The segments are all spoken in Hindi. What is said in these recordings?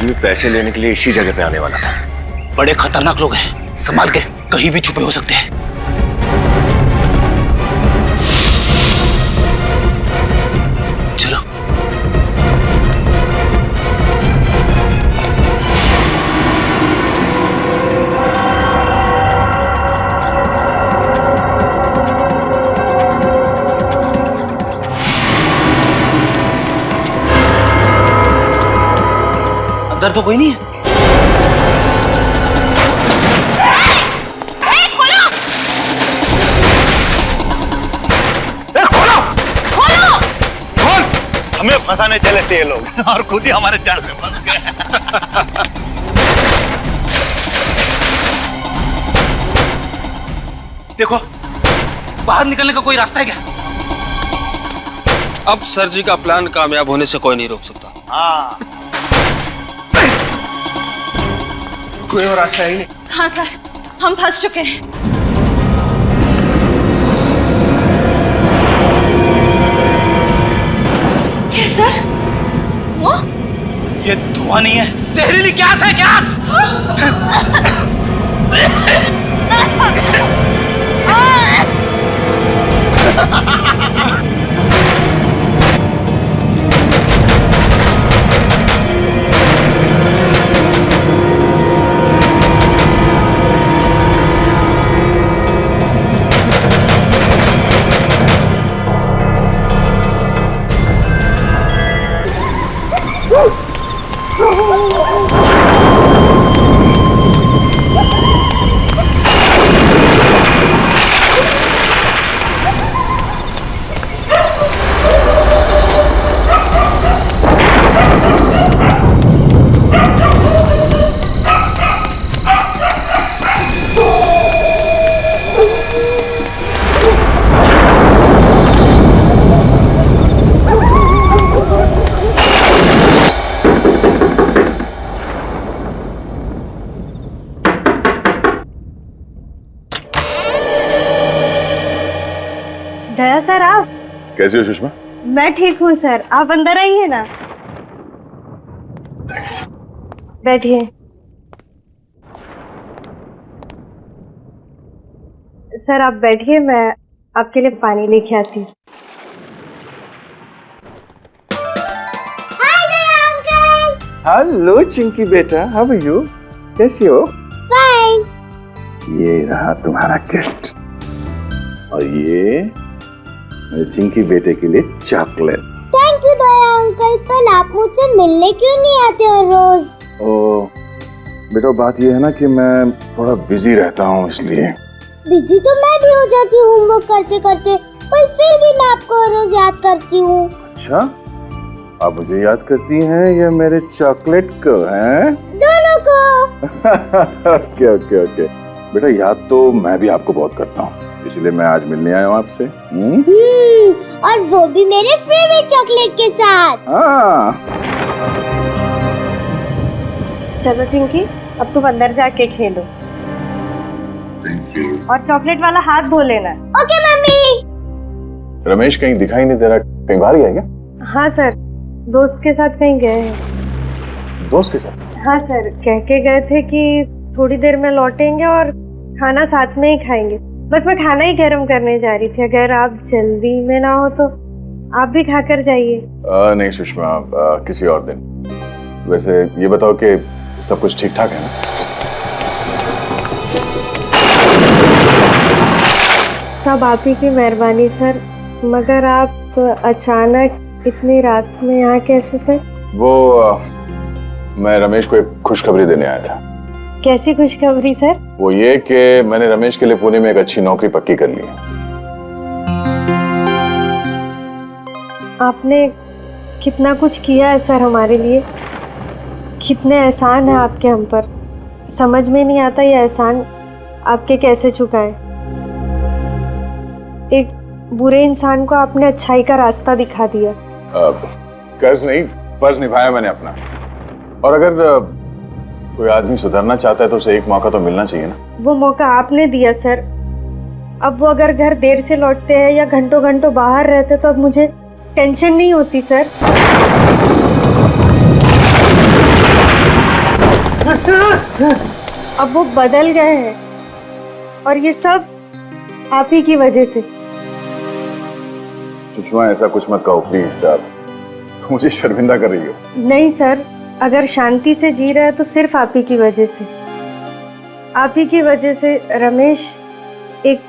आदमी पैसे लेने के लिए इसी जगह पे आने वाला था। बड़े खतरनाक लोग हैं, संभाल के, कहीं भी छुपे हो सकते हैं। चलो। अंदर तो कोई नहीं है। हमें फंसाने चले थे ये लोग और खुद ही हमारे जाल में फंस गए। देखो, बाहर निकलने का कोई रास्ता है क्या? अब सर जी का प्लान कामयाब होने से कोई नहीं रोक सकता। हाँ, कोई और रास्ता है ही नहीं। हाँ सर, हम फंस चुके हैं। क्या सर? वो? ये धुआं नहीं है, जहरीली गैस है, गैस। दया सर, आप कैसी हो सुषमा? मैं ठीक हूँ सर, आप अंदर आइए ना। बैठिए। सर आप बैठिए, मैं आपके लिए पानी लेके आती हूँ। हेलो चिंकी बेटा, हाउ आर यू? कैसी हो? फाइन। ये रहा तुम्हारा गिफ्ट और ये मेरे चिंकी बेटे के लिए chocolate. Thank you Daya uncle, पर आप मुझसे मिलने क्यों नहीं आते हो रोज? ओ बेटा, बात ये है ना कि मैं थोड़ा बिजी रहता हूँ, इसलिए। बिजी तो मैं भी हो जाती हूँ होमवर्क करते करते, पर फिर भी मैं आपको रोज याद करती हूँ। अच्छा, आप मुझे याद करती हैं या मेरे चॉकलेट को? हैं दोनों को। ओके ओके ओके बेटा, याद तो मैं भी आपको बहुत करता हूँ, इसलिए मैं आज मिलने आया हूँ आपसे। और वो भी मेरे फेवरेट चॉकलेट के साथ। हाँ। चलो चिंकी, अब तुम अंदर जाके खेलो और चॉकलेट वाला हाथ धो लेना। Okay mummy. रमेश कहीं दिखाई नहीं दे रहा, कहीं बाहर गया क्या? हाँ सर, दोस्त के साथ कहीं गए हैं। दोस्त के साथ? हाँ सर, कह के गए थे कि थोड़ी देर में लौटेंगे और खाना साथ में ही खाएंगे। बस मैं खाना ही गर्म करने जा रही थी, अगर आप जल्दी में ना हो तो आप भी खाकर जाइए। नहीं सुषमा, किसी और दिन। वैसे ये बताओ कि सब कुछ ठीक ठाक है ना? सब आप ही की मेहरबानी सर, मगर आप अचानक इतनी रात में यहाँ कैसे सर? वो मैं रमेश को एक खुशखबरी देने आया था। कैसी खुशखबरी सर? वो ये कि मैंने रमेश के लिए पुणे में एक अच्छी नौकरी पक्की कर ली है। आपने कितना कुछ किया है सर हमारे लिए, कितने एहसान है आपके हम पर। समझ में नहीं आता ये एहसान आपके कैसे चुकाएं। एक बुरे इंसान को आपने अच्छाई का रास्ता दिखा दिया। कर्ज नहीं, फर्ज निभाया मैंने अपना। और अगर कोई आदमी सुधरना चाहता है तो उसे एक मौका तो मिलना चाहिए ना। वो मौका आपने दिया सर। अब वो अगर घर देर से लौटते हैं या घंटों घंटों बाहर रहते तो अब मुझे टेंशन नहीं होती सर। अब वो बदल गए हैं और ये सब आप ही की वजह से। सुषमा ऐसा कुछ मत कहो प्लीज साहब, तुम मुझे शर्मिंदा कर रही हो। नहीं सर, अगर शांति से जी रहा है तो सिर्फ आप ही की वजह से। आप ही की वजह से रमेश एक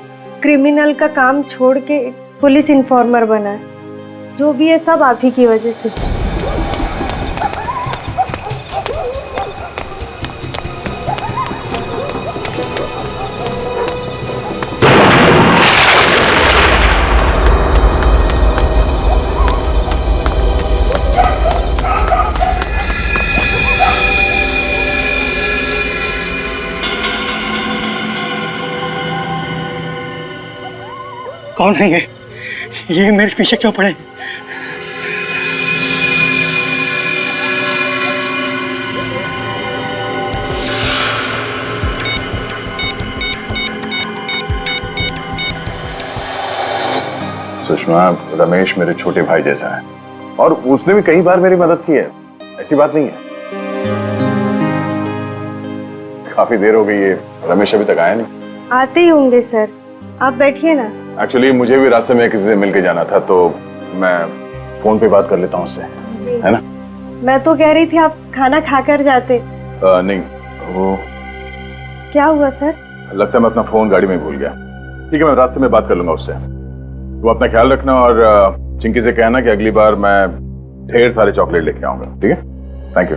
क्रिमिनल का काम छोड़ के पुलिस इन्फॉर्मर बना है। जो भी है सब आप ही की वजह से। कौन है ये मेरे पीछे क्यों पड़े? सुषमा, रमेश मेरे छोटे भाई जैसा है और उसने भी कई बार मेरी मदद की है, ऐसी बात नहीं है। काफी देर हो गई है, रमेश अभी तक आया नहीं। आते ही होंगे सर, आप बैठिए ना। एक्चुअली मुझे भी रास्ते में किसी से मिलके जाना था तो मैं फोन पे बात कर लेता हूँ उससे, जी है ना? मैं तो कह रही थी आप खाना खाकर जाते। नहीं, वो क्या हुआ सर? लगता है मैं अपना फोन गाड़ी में भूल गया। ठीक है, मैं रास्ते में बात कर लूंगा उससे। तुम अपना ख्याल रखना और चिंकी से कहना कि अगली बार मैं ढेर सारे चॉकलेट लेके आऊंगा, ठीक है? Thank you.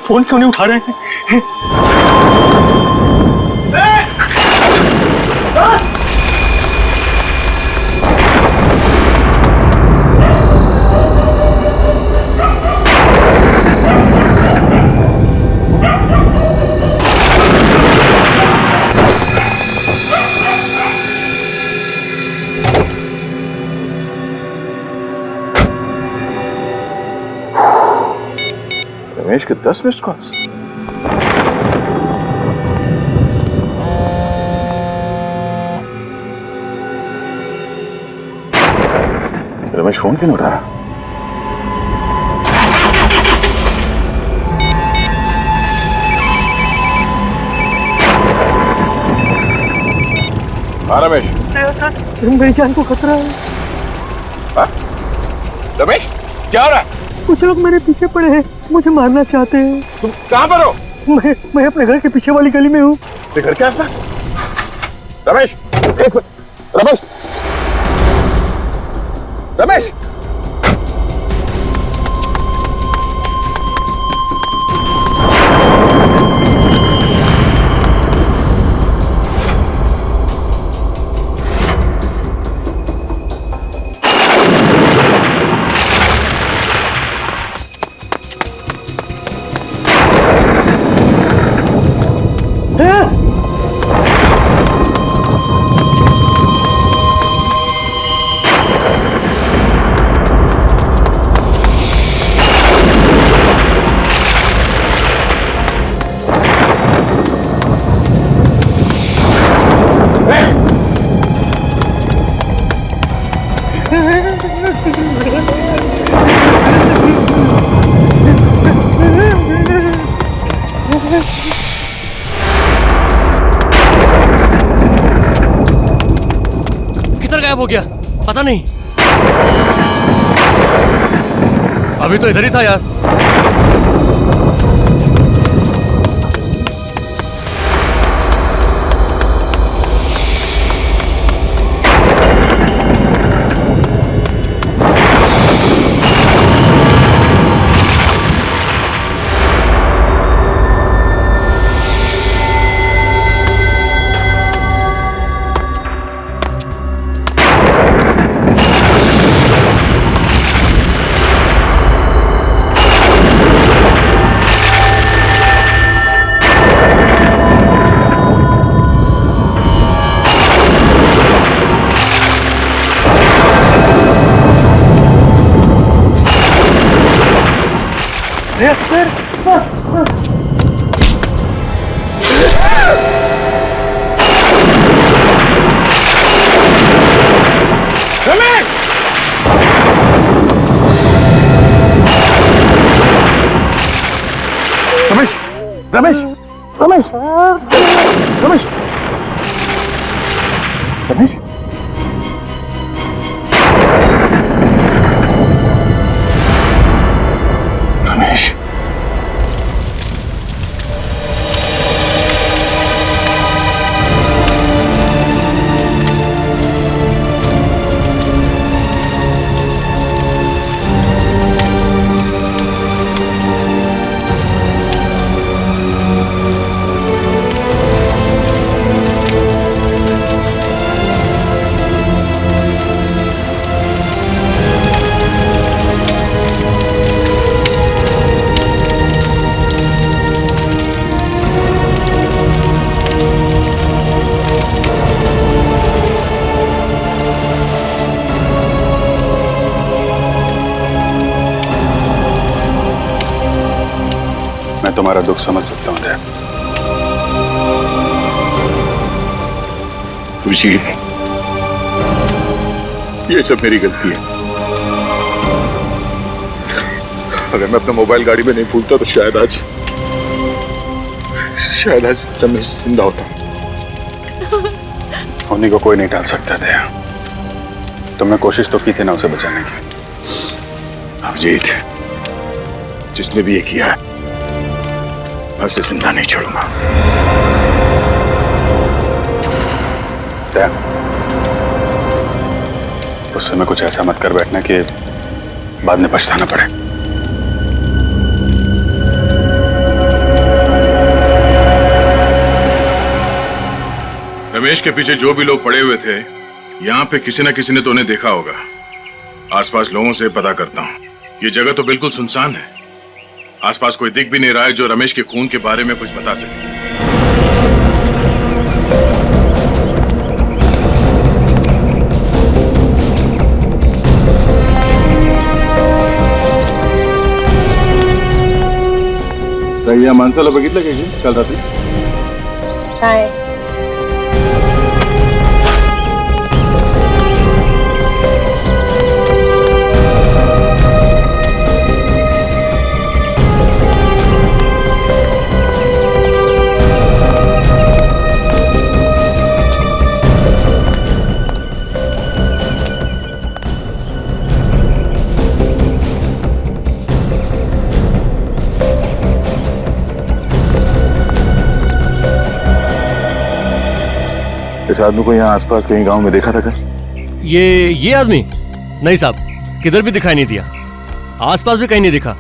फोन क्यों नहीं उठा रहे हैं? रमेश के 10 मिस्ड कॉल्स। रमेश फोन क्यों नहीं उठा रहा? हाँ रमेश। सर, मेरी जान को खतरा है। हाँ? रमेश, क्या हो रहा है? कुछ लोग मेरे पीछे पड़े हैं, मुझे मारना चाहते हैं। तुम कहाँ पर हो? मैं अपने घर के पीछे वाली गली में हूँ। तेरे घर के आसपास? रमेश, एक मिनट। रमेश, रमेश, किधर गायब हो गया पता नहीं। अभी तो इधर ही था यार। सर, रमेश रमेश रमेश रमेश रमेश मैं तुम्हारा दुख समझ सकता हूं दया। अभिजीत, ये सब मेरी गलती है। अगर मैं अपना मोबाइल गाड़ी में नहीं भूलता तो शायद आज रमेश जिंदा होता। होने को कोई नहीं टाल सकता दया। तुमने कोशिश तो की थी ना उसे बचाने की। अभिजीत, जिसने भी ये किया है मैं उसे जिंदा नहीं छोड़ूंगा। दया, उस समय कुछ ऐसा मत कर बैठना कि बाद में पछताना पड़े। रमेश के पीछे जो भी लोग पड़े हुए थे, यहाँ पे किसी न किसी ने तो उन्हें देखा होगा। आसपास लोगों से पता करता हूँ। ये जगह तो बिल्कुल सुनसान है। आसपास कोई दिख भी नहीं रहा है जो रमेश के खून के बारे में कुछ बता सके। या माणसाला बघितलं का की काल रात्री? काय इस आदमी को यहाँ आसपास कहीं गांव में देखा था क्या? ये आदमी? नहीं साहब, किधर भी दिखाई नहीं दिया। आसपास भी कहीं नहीं दिखा।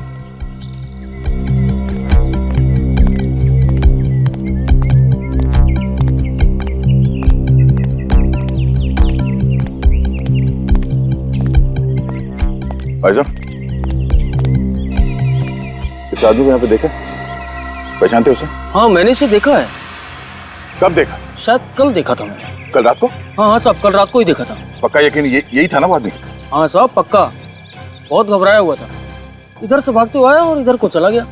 भाई साहब, इस आदमी को यहाँ पे देखा? पहचानते हो उसे? हाँ, मैंने इसे देखा है। कब देखा? शायद कल देखा था मैंने। कल रात को? हाँ साहब, कल रात को ही देखा था। पक्का यकीन यही था ना वो आदमी? हाँ साहब, पक्का। बहुत घबराया हुआ था। इधर से भागते हुए आया और इधर को चला गया।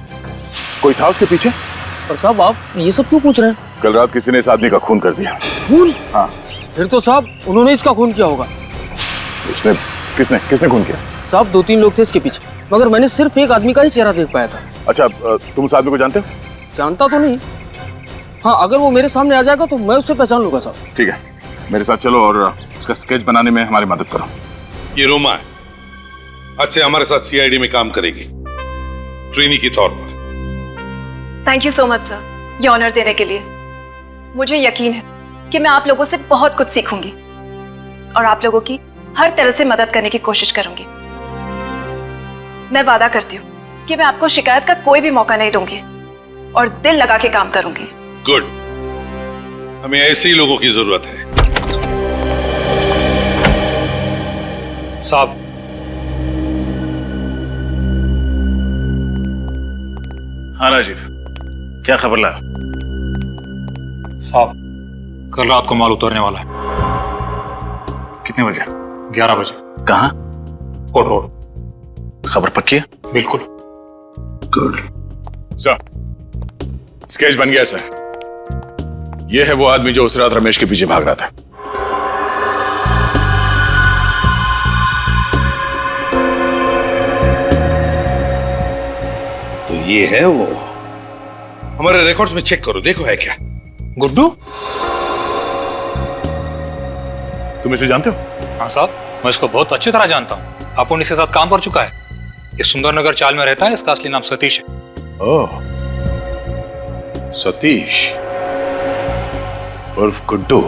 कोई था उसके पीछे? पर साहब, आप ये सब क्यों पूछ रहे हैं? कल रात किसी ने इस आदमी का खून कर दिया। खून? हाँ। फिर तो साहब उन्होंने इसका खून किया होगा। इसने किसने खून किया? साहब 2-3 लोग थे इसके पीछे, मगर मैंने सिर्फ एक आदमी का ही चेहरा देख पाया था। अच्छा, तुम उस आदमी को जानते हो? जानता तो नहीं। हाँ, अगर वो मेरे सामने आ जाएगा तो मैं उससे पहचान लूंगा साहब। ठीक है, मेरे साथ चलो और इसका स्केच बनाने में हमारी मदद करो। ये रोमा है, आज से हमारे साथ सीआईडी में काम करेगी, ट्रेनी के तौर पर। Thank you so much sir, ये ऑनर देने के लिए। मुझे यकीन है कि मैं आप लोगों से बहुत कुछ सीखूंगी और आप लोगों की हर तरह से मदद करने की कोशिश करूंगी। मैं वादा करती हूँ कि मैं आपको शिकायत का कोई भी मौका नहीं दूंगी और दिल लगा के काम करूंगी। गुड, हमें ऐसे ही लोगों की जरूरत है। साहब, हाँ राजीव, क्या खबर लाया? साहब, कल रात को माल उतरने वाला है। कितने बजे? 11 बजे। कहाँ? कोट रोड। खबर पक्की है? बिल्कुल। गुड। सर, स्केच बन गया सर। यह है वो आदमी जो उस रात रमेश के पीछे भाग रहा था। तो ये है वो हमारे रिकॉर्ड्स में चेक करो, देखो है क्या। गुड्डू? तुम इसे जानते हो? हाँ साहब, मैं इसको बहुत अच्छी तरह जानता हूँ। अपुन इसके साथ काम कर चुका है। ये सुंदरनगर चाल में रहता है। इसका असली नाम सतीश है। ओह, सतीश उर्फ गुड्डू।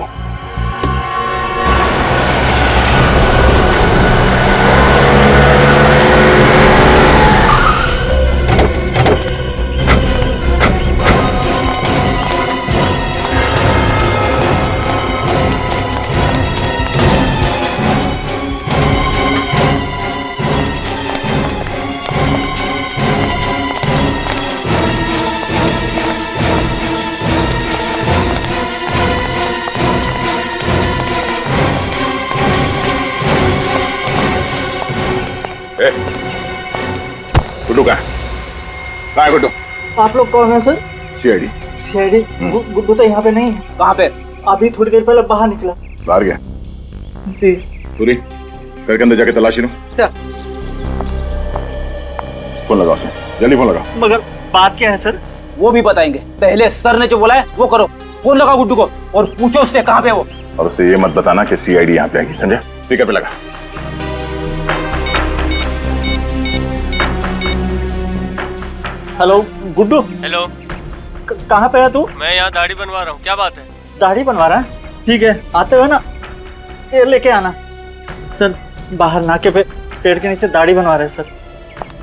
गुड्डू कहाँ है गुड्डू? आप लोग कौन है सर? सीआईडी। सीआईडी? गुड्डू तो यहाँ पे नहीं है। कहाँ पे? अभी थोड़ी देर पहले बाहर निकला। बाहर गया? जी पूरी घर के अंदर जाके तलाशी लो। सर। फोन लगाओ उसे, जल्दी फोन लगाओ। मगर बात क्या है सर? वो भी बताएंगे। पहले सर ने जो बोला है वो करो। फोन लगाओ गुड्डू को और पूछो उससे कहाँ पे वो। और उसे ये मत बताना कि सीआईडी यहाँ पे आएगी, समझे? स्पीकर पे लगा। हेलो गुड्डू। हेलो, कहाँ पे है तू? मैं यहाँ दाढ़ी बनवा रहा हूँ। क्या बात है? दाढ़ी बनवा रहा है? ठीक है, आते हुए ना ये लेके आना। सर बाहर नाके पे पेड़ के नीचे दाढ़ी बनवा रहे हैं सर।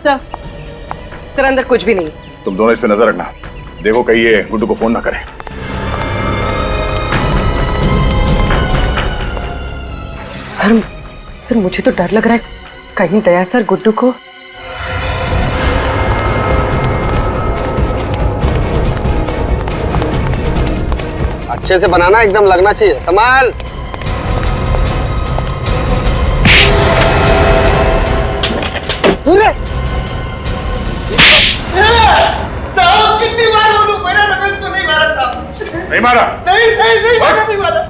सर अंदर कुछ भी नहीं। तुम दोनों इस पे नजर रखना, देखो कहीं ये गुड्डू को फोन ना करे। सर मुझे तो डर लग रहा है, कहीं दया सर गुड्डू को। अच्छे से बनाना, एकदम लगना चाहिए। संभाल। साहब कितनी बार बोलूं, मैंने रमेश को नहीं मारा था। नहीं मारा? नहीं मारा।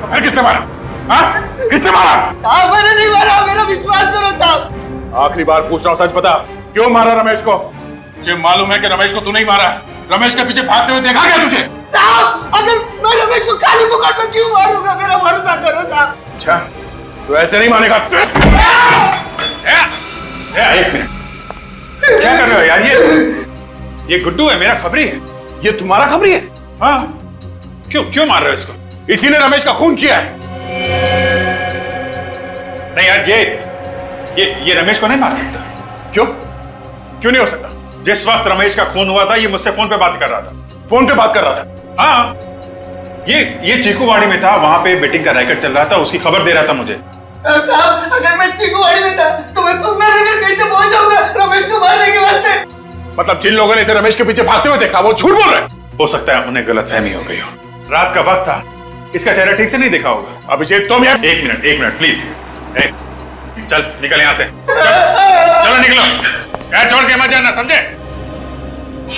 फिर किसने मारा? हाँ? किसने मारा? साहब मैंने नहीं मारा, मेरा विश्वास करो साहब। आखिरी बार पूछ रहा हूँ, सच बता, क्यों मारा रमेश को? मुझे मालूम है कि रमेश को तू नहीं मारा। रमेश के पीछे भागते हुए देखा क्या तुझे? साहब अगर मैं रमेश को काली मुकुट में क्यों मारूंगा, मेरा भरोसा करो साहब। अच्छा, तो ऐसे नहीं मानेगा। एक मिनट, क्या कर रहे हो यार? ये गुड्डू है, मेरा खबरी है। ये तुम्हारा खबरी है? हाँ, क्यों मार रहे हो इसको? इसी ने रमेश का खून किया है। नहीं यार, ये रमेश को नहीं मार सकता। क्यों नहीं हो सकता? जिस वक्त रमेश का खून हुआ था, ये मुझसे फोन पे बात कर रहा था। फोन पे बात कर रहा था? हाँ, ये चीकूवाड़ी में था, वहां पे बेटिंग का रैकेट चल रहा था, उसकी खबर दे रहा था मुझे। साहब अगर मैं चीकूवाड़ी में था तो मैं सुंदरनगर कैसे पहुंच जाऊंगा रमेश को मारने के वास्ते? मतलब जिन लोगों ने इसे रमेश के पीछे भागते हुए देखा वो झूठ बोल रहे हैं? हो सकता है उन्हें गलतफहमी हो गई हो। रात का वक्त था, इसका चेहरा ठीक से नहीं देखा होगा। अभिषेक तुम यार। एक मिनट प्लीज। चल निकल यहाँ से, चलो निकलो। यार छोड़ के मत जाना, समझे?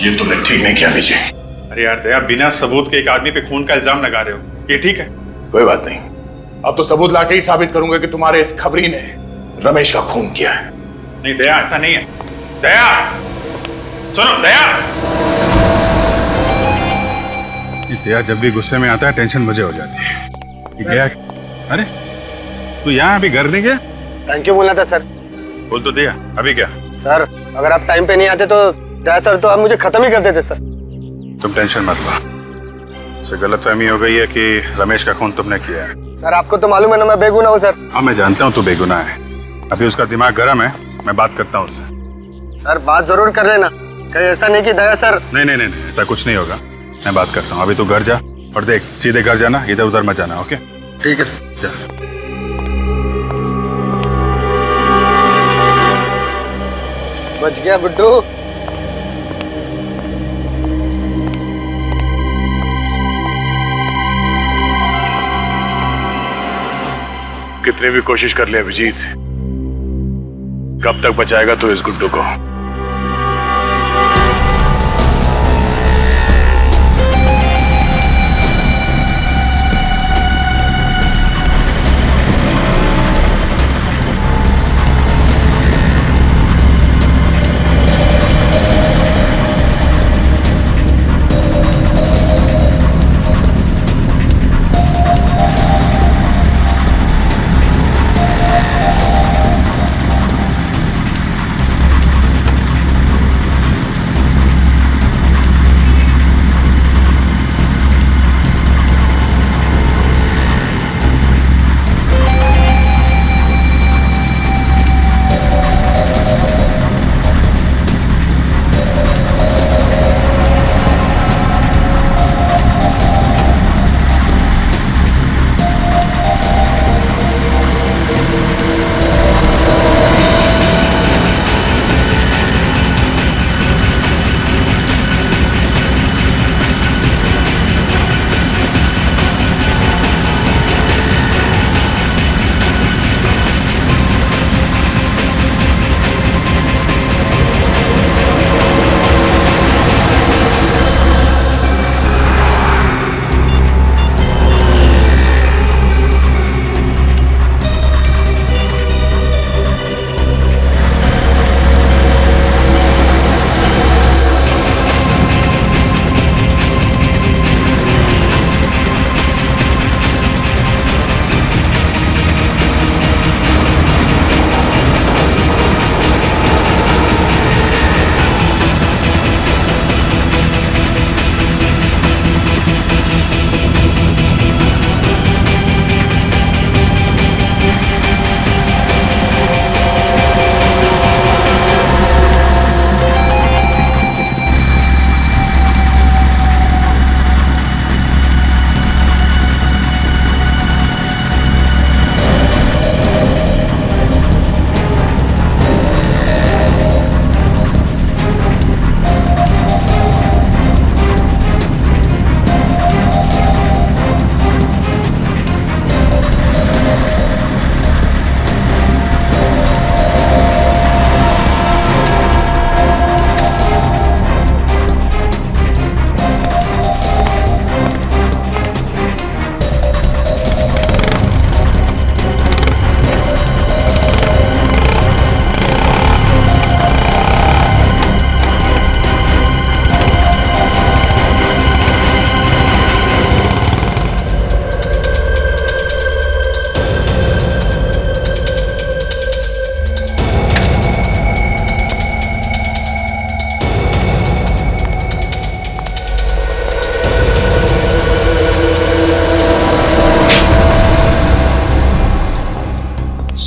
ये तुमने ठीक नहीं किया विजय। अरे यार दया, बिना सबूत के एक आदमी पे खून का इल्जाम लगा रहे हो, ये ठीक है? कोई बात नहीं, अब तो सबूत लाके ही साबित करूंगा कि तुम्हारे इस खबरी ने रमेश का खून किया है। नहीं दया, ऐसा नहीं है। दया सुनो, दया। दया जब भी गुस्से में आता है टेंशन मुझे हो जाती है। ये गया? अरे तू यहाँ अभी घर नहीं गया? थैंक यू बोलना था सर। बोल तो दिया, अभी क्या? सर अगर आप टाइम पे नहीं आते तो दया सर तो आप मुझे खत्म ही कर देते सर। तुम टेंशन मत लो, उसे गलतफहमी हो गई है कि रमेश का खून तुमने किया है। सर आपको तो मालूम है ना मैं बेगुनाह हूँ सर। हाँ मैं जानता हूँ तू बेगुनाह है, अभी उसका दिमाग गर्म है, मैं बात करता हूँ उससे। सर बात जरूर कर लेना, कहीं ऐसा नहीं कि दया सर। नहीं, ऐसा कुछ नहीं होगा, मैं बात करता हूँ। अभी तू घर जा और देख, सीधे घर जाना, इधर उधर मत जाना। ओके ठीक है जा। बच गया गुड्डू। कितनी भी कोशिश कर ले अभिजीत, कब तक बचाएगा तू इस गुड्डू को?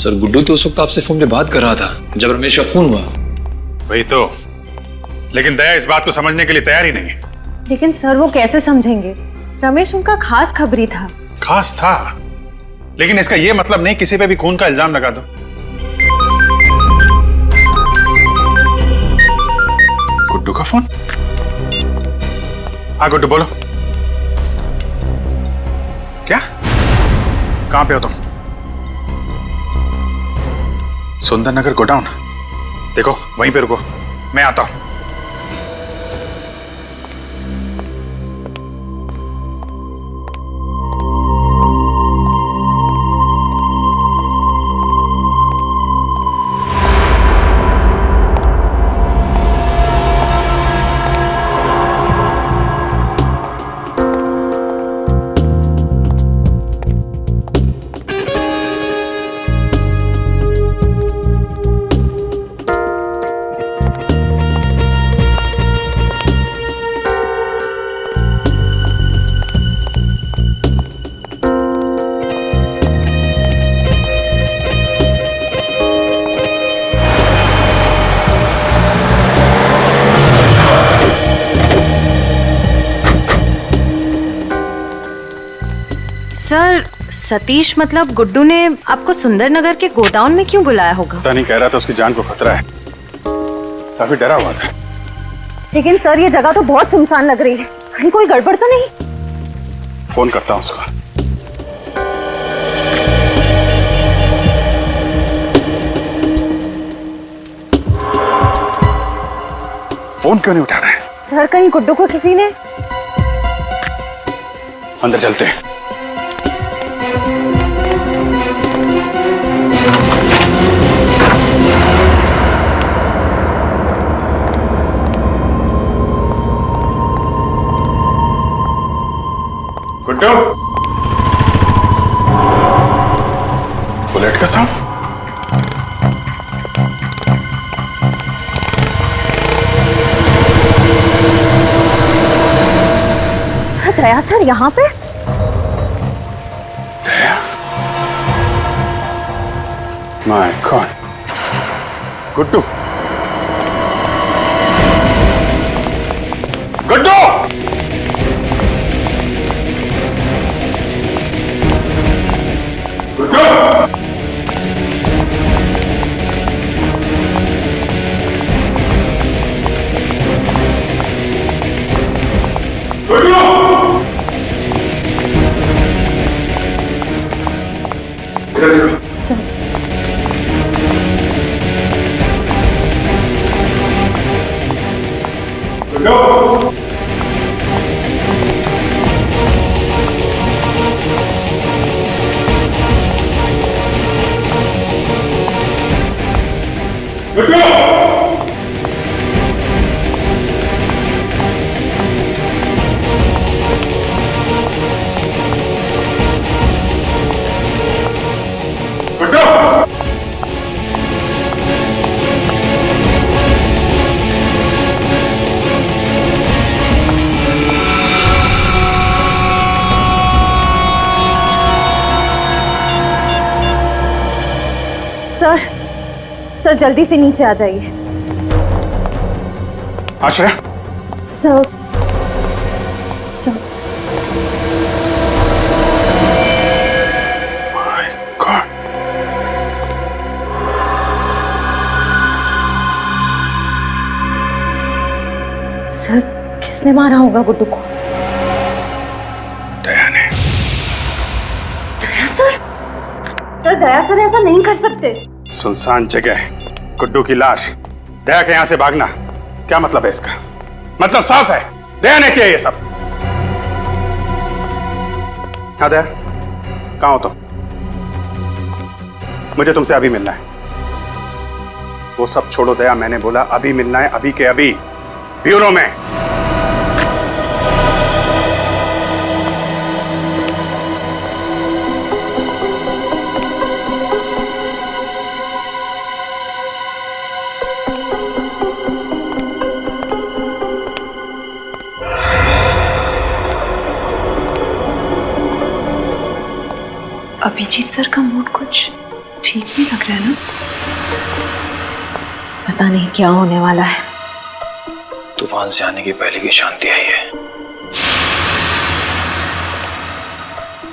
सर गुड्डू तो उस वक्त आपसे फोन पे बात कर रहा था जब रमेश का खून हुआ। वही तो, लेकिन दया इस बात को समझने के लिए तैयार ही नहीं है। लेकिन सर वो कैसे समझेंगे? रमेश उनका खास खबरी था। खास था, लेकिन इसका यह मतलब नहीं किसी पे भी खून का इल्जाम लगा दो। गुड्डू का फोन? हाँ गुड्डू बोलो। क्या? कहां पे हो तुम? सुंदर नगर गोडाउन? देखो वहीं पे रुको, मैं आता हूं। सर सतीश मतलब गुड्डू ने आपको सुंदरनगर के गोडाउन में क्यों बुलाया होगा? पता नहीं, कह रहा था उसकी जान को खतरा है, काफी डरा हुआ था। लेकिन सर ये जगह तो बहुत सुनसान लग रही है, कहीं कोई गड़बड़ तो नहीं? फोन करता हूं उसको। फोन क्यों नहीं उठा रहा है? सर कहीं गुड्डू को किसी ने? अंदर चलते हैं। गुड्डू, बुलेट का साउंड? सर दया सर यहाँ पे? Daya? My God. Guddu, Guddu! Sir sir sir जल्दी से नीचे आ जाइए। Ashray? Sir sir my God. Sir किसने मारा होगा गुड्डू को? दया ने। Daya sir? Sir Daya sir ऐसा नहीं कर सकते। सुनसान जगह, गुड्डू की लाश, दया के यहां से भागना, क्या मतलब है इसका? मतलब साफ है, दया ने किया ये सब। हाँ दया, कहां हो तुम? मुझे तुमसे अभी मिलना है। वो सब छोड़ो दया, मैंने बोला अभी मिलना है, अभी के अभी, ब्यूरो में। अभिजीत सर का मूड कुछ ठीक ठीक नहीं लग रहा है ना। पता नहीं क्या होने वाला है। तूफान से आने की पहले की शांति आई है।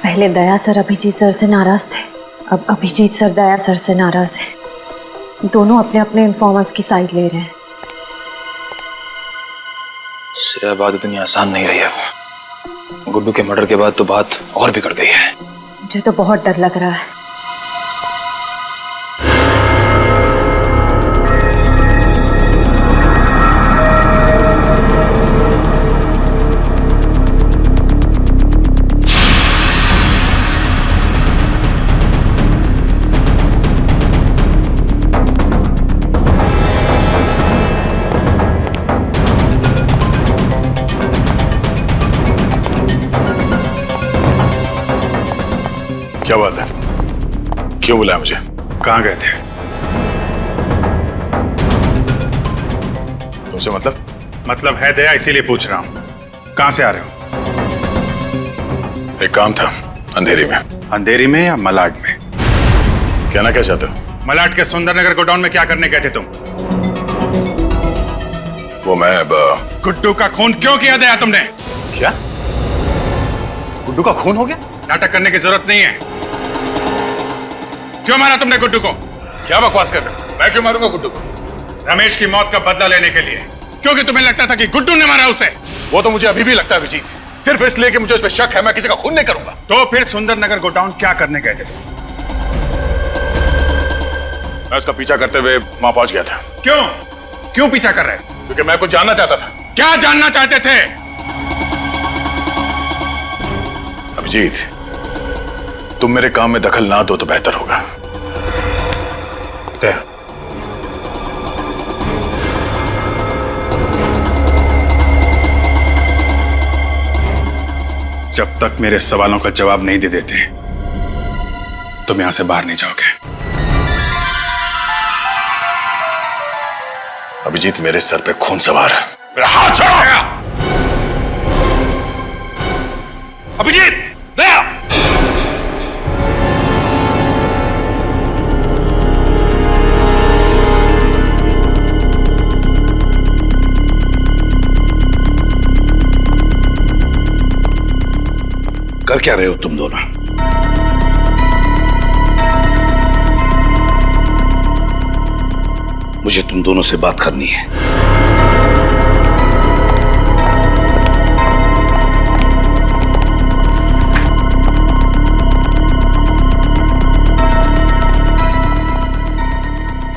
पहले दया सर अभिजीत सर से नाराज थे, अब अभिजीत सर दया सर से नाराज हैं। दोनों अपने अपने इन्फॉर्मर्स की साइड ले रहे हैं। श्रेया बात इतनी आसान नहीं रही अब। गुड्डू के मर्डर के बाद तो बात और बिगड़ गई है। मुझे तो बहुत डर लग रहा है। क्या बात है? क्यों बुलाया मुझे? कहाँ गए थे? तुमसे मतलब है दया, इसीलिए पूछ रहा हूँ। कहाँ से आ रहे हो? एक काम था अंधेरी में। अंधेरी में या मलाड में? कहना क्या चाहते हो? मलाड के सुंदरनगर गोडाउन में क्या करने गए थे तुम? वो मैं अब गुड्डू का खून क्यों किया दया तुमने? क्या? गुड्डू का खून हो गया? नाटक करने की जरूरत नहीं है। क्यों मारा तुमने गुड्डू को? क्या बकवास कर रहे हो? मैं क्यों मारूंगा गुड्डू को? रमेश की मौत का बदला लेने के लिए, क्योंकि तुम्हें लगता था कि गुड्डू ने मारा उसे। वो तो मुझे अभी भी लगता है अभिजीत, सिर्फ इसलिए कि मुझे उस पर शक है। मैं किसी का खून नहीं करूंगा। तो फिर सुंदरनगर गोडाउन क्या करने गए थे तुम? मैं उसका पीछा करते हुए वहां पहुंच गया था। क्यों पीछा कर रहे? क्योंकि मैं कुछ जानना चाहता था। क्या जानना चाहते थे? अभिजीत, तुम मेरे काम में दखल ना दो तो बेहतर होगा। जब तक मेरे सवालों का जवाब नहीं दे देते तुम यहां से बाहर नहीं जाओगे। अभिजीत, मेरे सर पे खून सवार है। मेरा हाथ छोड़ो। अभिजीत, दया! कर क्या रहे हो तुम दोनों? मुझे तुम दोनों से बात करनी है।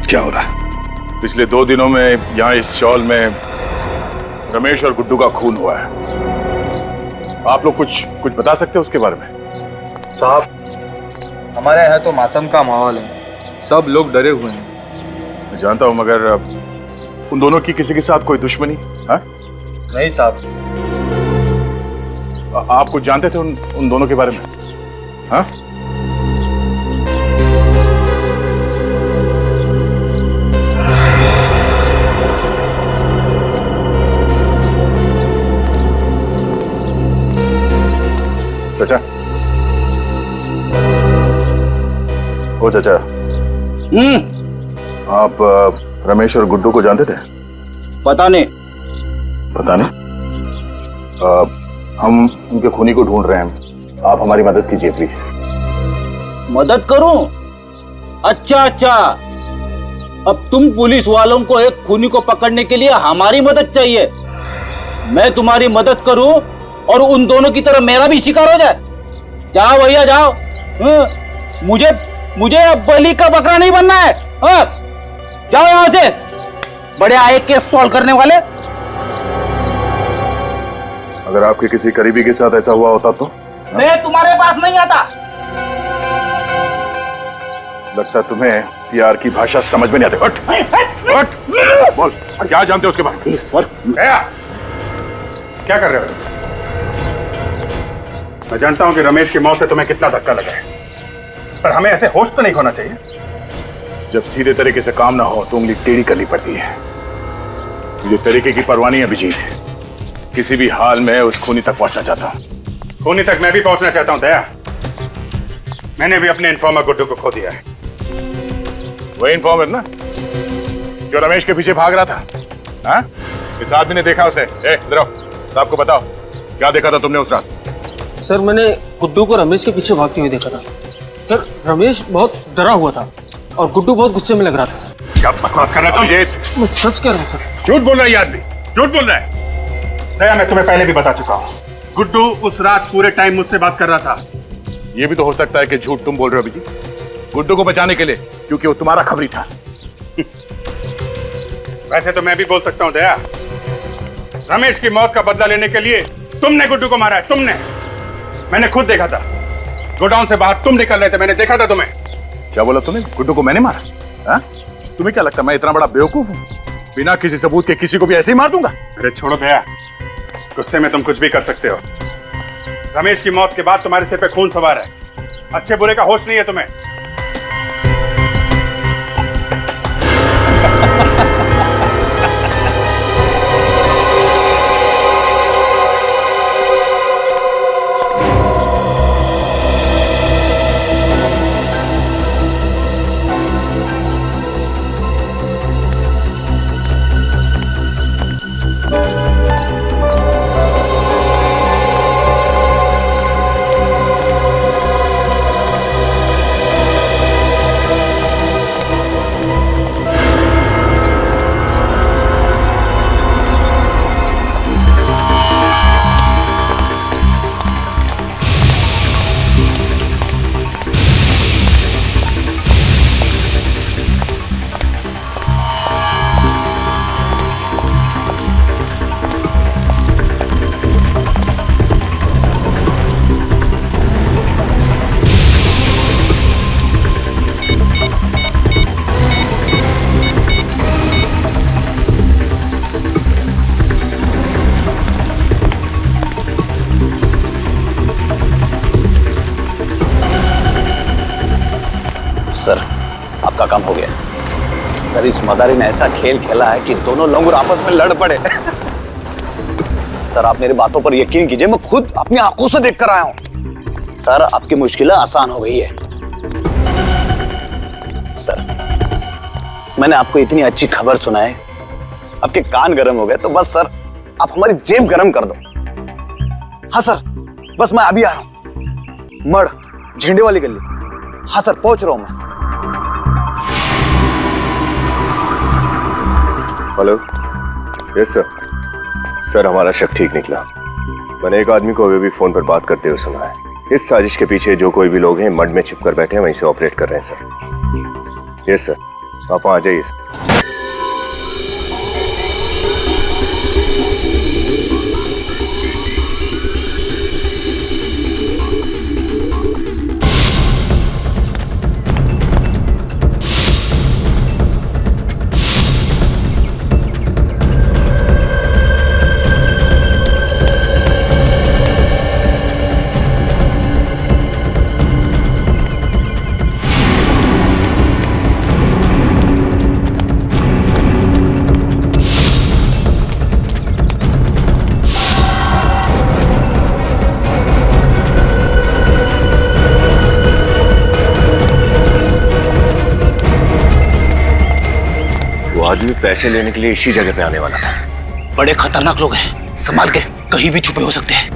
क्या हो रहा है? पिछले 2 दिनों में यहाँ इस चौल में रमेश और गुड्डू का खून हुआ है। आप लोग कुछ बता सकते हो उसके बारे में? साहब, हमारे यहाँ तो मातम का माहौल है, सब लोग डरे हुए हैं। मैं जानता हूँ, मगर उन दोनों की किसी के साथ कोई दुश्मनी? हाँ? नहीं साहब। आप कुछ जानते थे उन दोनों के बारे में? हाँ? चाचा, ओ चाचा, आप रमेश और गुड्डू को जानते थे? पता नहीं। हम उनके खूनी को ढूंढ रहे हैं। आप हमारी मदद कीजिए प्लीज। मदद करूं? अच्छा, अब तुम पुलिस वालों को एक खूनी को पकड़ने के लिए हमारी मदद चाहिए। मैं तुम्हारी मदद करूं और उन दोनों की तरह मेरा भी शिकार हो जाए? जाओ भैया जाओ। मुझे अब बलि का बकरा नहीं बनना है। जाओ यहां से, बड़े आए केस सॉल्व करने वाले। अगर आपके किसी करीबी के साथ ऐसा हुआ होता तो? मैं तुम्हारे पास नहीं आता। लगता तुम्हें प्यार की भाषा समझ में नहीं आती। हट, बोल, क्या जानते हो उसके बारे में? क्या कर रहे हो? मैं जानता हूं कि रमेश की मौत से तुम्हें कितना धक्का लगा है, पर हमें ऐसे होश तो नहीं खोना चाहिए। जब सीधे तरीके से काम ना हो तो उंगली टेढ़ी करनी पड़ती है। मुझे तरीके की परवाह नहीं है अभिजीत, किसी भी हाल में उस खूनी तक पहुंचना चाहता हूं। खूनी तक मैं भी पहुंचना चाहता हूं दया। मैंने भी अपने इन्फॉर्मर गुड्डू को खो दिया है। वही इन्फॉर्मर ना जो रमेश के पीछे भाग रहा था? हाँ? इस आदमी ने देखा उसे। इधर आओ, साहब को बताओ क्या देखा था तुमने उस रात? सर मैंने गुड्डू को रमेश के पीछे भागते हुए देखा था। सर रमेश बहुत डरा हुआ था और गुड्डू बहुत गुस्से में लग रहा था। सर क्या बकवास कर रहा है तुम? मैं सच कह रहा हूँ सर। झूठ बोल रहा है ये आदमी, झूठ बोल रहा है। दया, मैं तुम्हें पहले भी बता चुका हूँ, गुड्डू उस रात पूरे टाइम मुझसे बात कर रहा था। ये भी तो हो सकता है कि झूठ तुम बोल रहे हो अभिजीत, गुड्डू को बचाने के लिए, क्योंकि वो तुम्हारा खबरी था। वैसे तो मैं भी बोल सकता हूँ दया, रमेश की मौत का बदला लेने के लिए तुमने गुड्डू को मारा है, तुमने। मैंने खुद देखा था, गोडाउन से बाहर तुम निकल रहे थे, मैंने देखा था तुम्हें। क्या बोला तुमने? गुड्डू को मैंने मारा? हाँ? तुम्हें क्या लगता मैं इतना बड़ा बेवकूफ हूँ? बिना किसी सबूत के किसी को भी ऐसे ही मार दूंगा? अरे छोड़ो दया, गुस्से में तुम कुछ भी कर सकते हो। रमेश की मौत के बाद तुम्हारे सिर पे खून सवार है, अच्छे बुरे का होश नहीं है तुम्हें। सर आपका काम हो गया। सर इस मदारी ने ऐसा खेल खेला है कि दोनों लोग आपस में लड़ पड़े। सर आप मेरी बातों पर यकीन कीजिए, मैं खुद अपनी आंखों से देख कर आया हूं। सर आपकी मुश्किलें आसान हो गई है। सर मैंने आपको इतनी अच्छी खबर सुनाई, आपके कान गर्म हो गए, तो बस सर आप हमारी जेब गर्म कर दो। हाँ सर बस मैं अभी आ रहा हूं, मड़ झंडे वाली गली। हाँ सर पहुंच रहा हूं मैं। हेलो। Yes sir. सर हमारा शक ठीक निकला। मैंने एक आदमी को अभी भी फोन पर बात करते हुए सुना है। इस साजिश के पीछे जो कोई भी लोग हैं मड में छिपकर बैठे हैं, वहीं से ऑपरेट कर रहे हैं सर। यस सर आप वहां आ जाइए सर। आदमी पैसे लेने के लिए इसी जगह पे आने वाला था। बड़े खतरनाक लोग हैं, संभाल के, कहीं भी छुपे हो सकते हैं।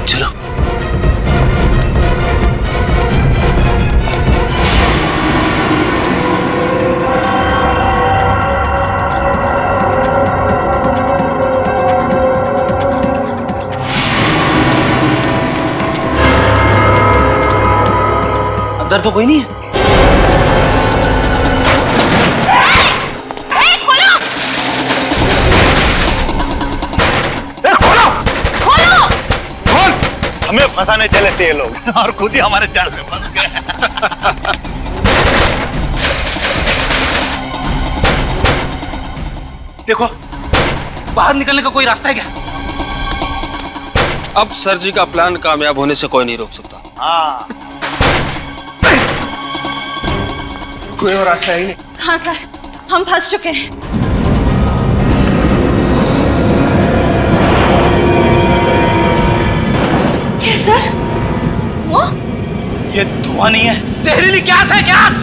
चलो अंदर तो कोई नहीं है। हमें फंसाने चले थे ये लोग और खुद ही हमारे जाल में फंस गए। देखो बाहर निकलने का कोई रास्ता है क्या? अब सर जी का प्लान कामयाब होने से कोई नहीं रोक सकता। हाँ कोई और रास्ता ही नहीं। हाँ सर हम फंस चुके हैं। क्या सर? वो वहां नहीं है। जहरीली गैस है, गैस।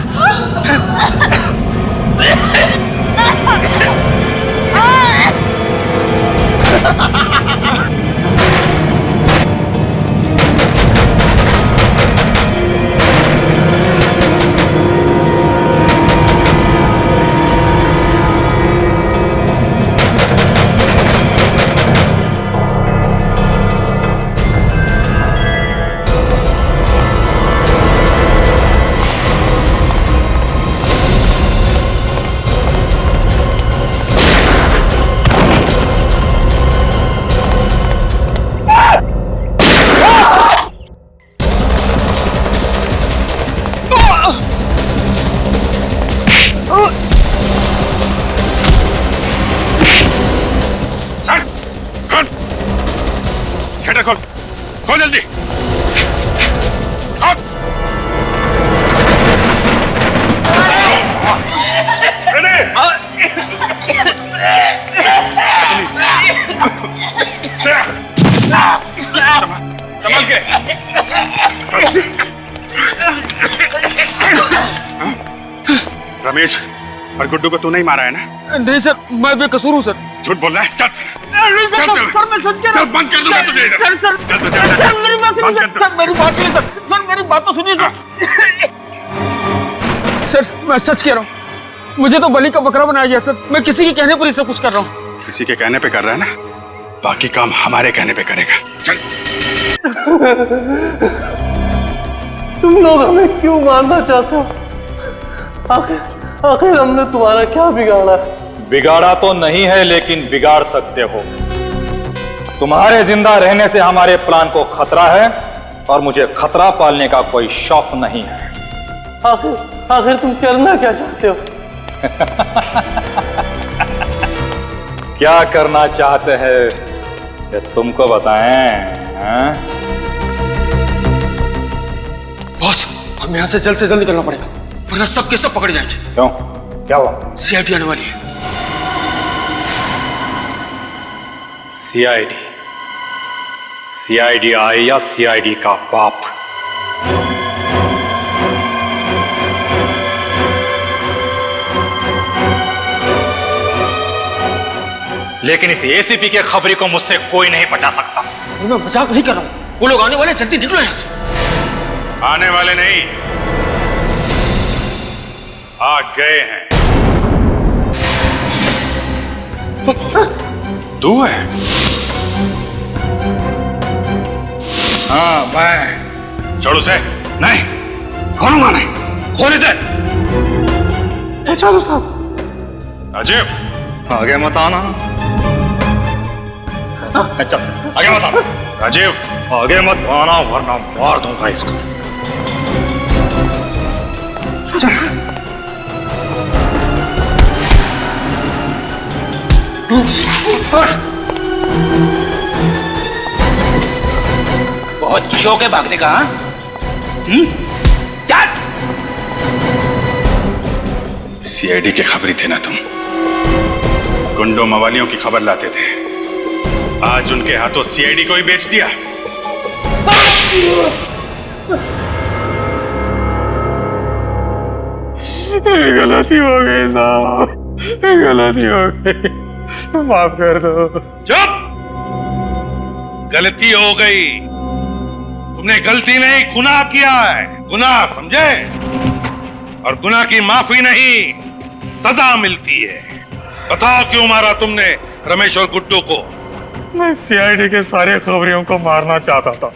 शटर खोल, खोल जल्दी। खोल। संभाल के। रमेश और गुड्डू को तू नहीं मारा है ना? नहीं सर, मैं बेकसूर हूँ सर। झूठ बोल रहा है? चल सर, मैं सच कह रहा हूँ। बंद कर दूंगा तुझे इधर। सर, मेरी बात सुनिए सर, मेरी बात सुनिए सर, सर मेरी बात तो सुनिए सर। सर मैं सच कह रहा हूँ, मुझे तो बलि का बकरा बनाया गया सर। मैं किसी के कहने पर ही सब कुछ कर रहा हूँ। किसी के कहने पे कर रहा है ना, बाकी काम हमारे कहने पे करेगा। चल। तुम लोग हमें क्यों मारना चाहते हो? आखिर हमने तुम्हारा क्या बिगाड़ा है? बिगाड़ा तो नहीं है, लेकिन बिगाड़ सकते हो। तुम्हारे जिंदा रहने से हमारे प्लान को खतरा है और मुझे खतरा पालने का कोई शौक नहीं है। आखिर तुम करना क्या चाहते हो? क्या करना चाहते हैं ये तुमको बताएं? बॉस, हमें यहाँ से जल्द निकलना पड़ेगा, वरना सब के सब पकड़ जाएंगे। क्यों? क्या हुआ? सीआईडी आने वाली है। सीआईडी? सीआईडी आए या सीआईडी का बाप? लेकिन इस एसीपी के खबरी को मुझसे कोई नहीं बचा सकता। मैं मजाक नहीं कर रहा हूँ, वो लोग आने वाले, जल्दी निकलो यहाँ से। आने वाले नहीं, आ गए हैं। तू है? हाँ मैं। छोड़ उसे। नहीं, खोलूंगा नहीं। खोल इसे। चालू साहब। राजीव, आगे मत आना। चल आगे मत आना। राजीव, आगे मत आना वरना मार दूंगा इसको। बहुत शौक है भागने का? चल। सीआईडी के खबरी थे ना तुम? गुंडों मवालियों की खबर लाते थे, आज उनके हाथों सीआईडी को ही बेच दिया। गलती हो गई साहब, गलती हो गई, माफ कर दो। चुप! गलती हो गई। तुमने गलती नहीं, गुनाह किया है। गुनाह, समझे? और गुनाह की माफी नहीं, सजा मिलती है। बताओ क्यों मारा तुमने रमेश और गुड्डू को? मैं सीआईडी के सारे खबरियों को मारना चाहता था।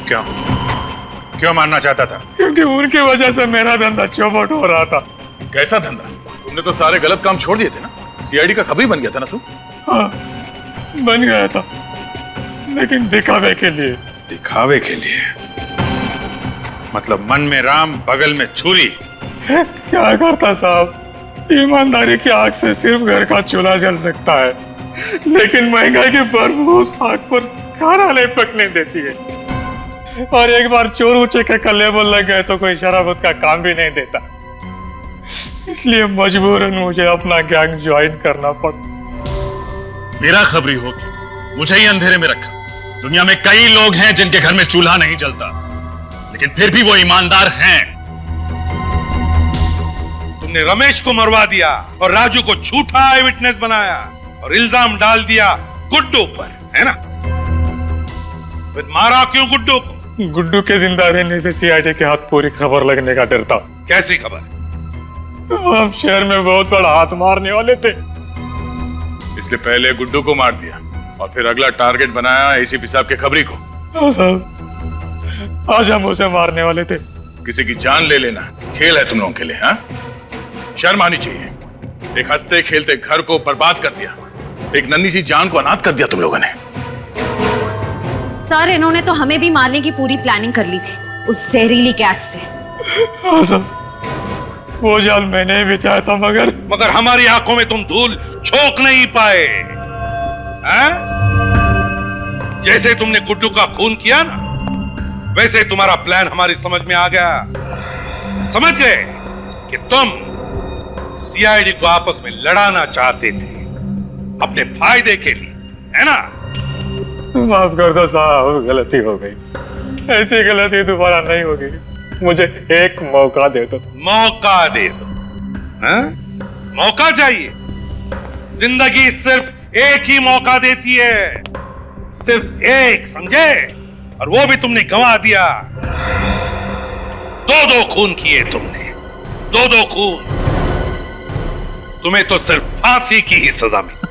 क्यों? क्यों मारना चाहता था? क्योंकि उनकी वजह से मेरा धंधा चौपट हो रहा था। कैसा धंधा? तुमने तो सारे गलत काम छोड़ दिए थे ना। सीआईडी का खबरी बन गया था ना तू? हाँ, बन गया था, लेकिन दिखावे के लिए। दिखावे के लिए? मतलब मन में राम बगल में छुरी। क्या करता साहब, ईमानदारी की आग से सिर्फ घर का चूल्हा जल सकता है, लेकिन महंगाई की बदबू उस आग पर खाना नहीं पकने देती है। और एक बार चोर ऊंचे के कल्ले बोल लग गए तो कोई शराबत का काम भी नहीं देता। इसलिए मजबूरन मुझे अपना गैंग ज्वाइन करना पड़ा। मेरा खबरी हो कि मुझे ही अंधेरे में रखा। दुनिया में कई लोग हैं जिनके घर में चूल्हा नहीं जलता, लेकिन फिर भी वो ईमानदार हैं। तुमने रमेश को मरवा दिया और राजू को झूठा आई विटनेस बनाया और इल्जाम डाल दिया गुड्डू पर, है ना? फिर मारा क्यों गुड्डू को? गुड्डू के जिंदा रहने से सीआईडी के हाथ पूरी खबर लगने का डर था। कैसी खबर? हम शहर में बहुत बड़ा हाथ मारने वाले थे। इसलिए पहले गुड्डू को मार दिया और फिर अगला टारगेट बनाया एसीपी साहब के खबरी को। हाँ साहब, आज हम उसे मारने वाले थे। किसी की जान ले लेना खेल है तुम लोगों के लिए, हाँ? शर्म आनी चाहिए। एक हंसते खेलते घर को बर्बाद कर दिया, एक नन्ही सी जान को अनाथ कर दिया तुम लोगों ने। सर, इन्होंने तो हमें भी मारने की पूरी प्लानिंग कर ली थी उस जहरीली गैस से। हाँ साहब, वो जाल मैंने ही बिछाया था, मगर हमारी आंखों में तुम धूल झोंक नहीं पाए, हैं? जैसे तुमने गुड्डू का खून किया ना, वैसे तुम्हारा प्लान हमारी समझ में आ गया। समझ गए कि तुम सीआईडी को आपस में लड़ाना चाहते थे अपने फायदे के लिए, है ना? माफ कर दो साहब, गलती हो गई। ऐसी गलती दोबारा नहीं होगी। मुझे एक मौका दे दो। मौका दे दो? हैं? मौका चाहिए? जिंदगी सिर्फ एक ही मौका देती है, सिर्फ एक, समझे? और वो भी तुमने गंवा दिया। दो खून किए तुमने, दो खून। तुम्हें तो सिर्फ फांसी की ही सजा मिली।